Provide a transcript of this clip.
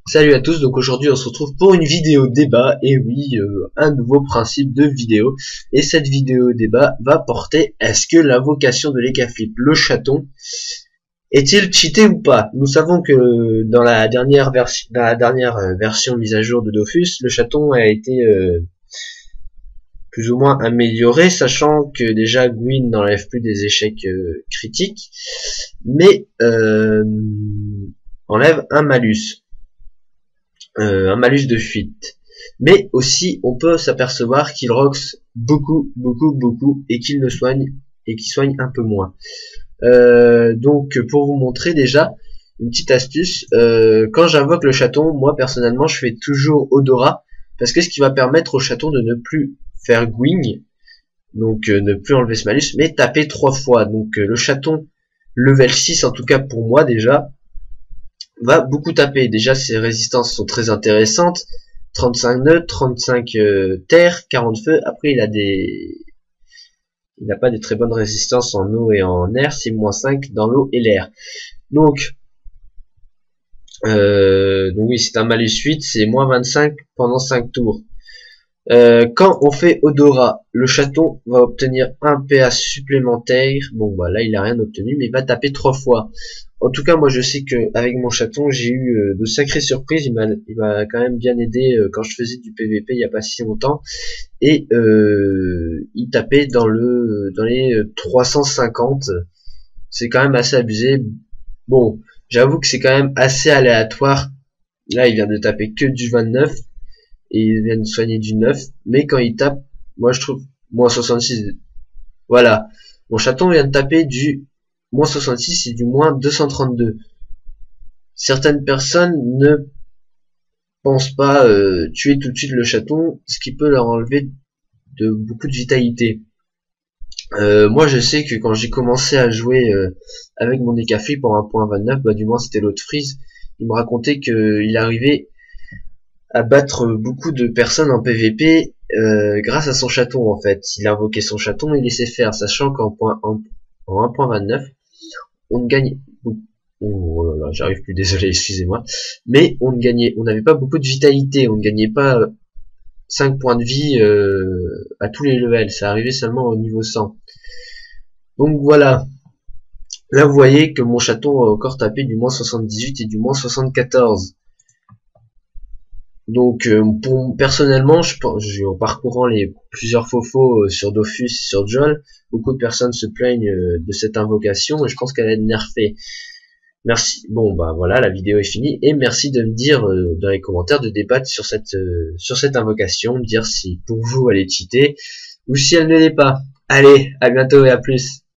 Salut à tous, donc aujourd'hui on se retrouve pour une vidéo débat, et oui, un nouveau principe de vidéo, et cette vidéo débat va porter: est-ce que l'invocation de l'Ekaflip, le chaton, est-il cheaté ou pas? Nous savons que dans la dernière version mise à jour de Dofus, le chaton a été plus ou moins amélioré, sachant que déjà Gwyn n'enlève plus des échecs critiques, mais enlève un malus de fuite. Mais aussi, on peut s'apercevoir qu'il rox beaucoup et qu'il soigne un peu moins. Donc, pour vous montrer déjà une petite astuce, quand j'invoque le chaton, moi personnellement, je fais toujours odorat, parce que ce qui va permettre au chaton de ne plus faire gwing, donc ne plus enlever ce malus, mais taper 3 fois. Donc le chaton level 6, en tout cas pour moi déjà, va beaucoup taper. Déjà, ses résistances sont très intéressantes: 35 nœuds, 35 terre, 40 feu. Après, il n'a pas des très bonnes résistances en eau et en air. C'est -5 dans l'eau et l'air. Donc oui, c'est un malus 8, c'est -25 pendant 5 tours. Quand on fait odorat, le chaton va obtenir un PA supplémentaire. Bon, bah là il a rien obtenu, mais il va taper 3 fois. En tout cas, moi je sais que avec mon chaton, j'ai eu de sacrées surprises. Il m'a quand même bien aidé quand je faisais du PVP il y a pas si longtemps, et il tapait dans les 350. C'est quand même assez abusé. Bon, j'avoue que c'est quand même assez aléatoire. Là, il vient de taper que du 29. Et il vient de soigner du 9, mais quand il tape, moi je trouve -66. Voilà, mon chaton vient de taper du -66 et du -232. Certaines personnes ne pensent pas tuer tout de suite le chaton, ce qui peut leur enlever de beaucoup de vitalité. Moi je sais que quand j'ai commencé à jouer avec mon Ekaflip pour 1.29, bah du moins c'était l'autre Freeze, il me racontait qu'il arrivait à battre beaucoup de personnes en PVP grâce à son chaton. En fait, il invoquait son chaton et il laissait faire, sachant qu'en en 1.29 on ne gagne, oh là là, j'arrive plus, désolé, excusez-moi, mais on n'avait pas beaucoup de vitalité, on ne gagnait pas 5 points de vie à tous les levels, ça arrivait seulement au niveau 100. Donc voilà, là vous voyez que mon chaton a encore tapé du -78 et du -74. Donc personnellement, en parcourant les plusieurs faux sur Dofus et sur Joel, beaucoup de personnes se plaignent de cette invocation, et je pense qu'elle est nerfée. Merci. Bon bah voilà, la vidéo est finie, et merci de me dire dans les commentaires, de débattre sur cette invocation, me dire si pour vous elle est cheatée ou si elle ne l'est pas. Allez, à bientôt et à plus.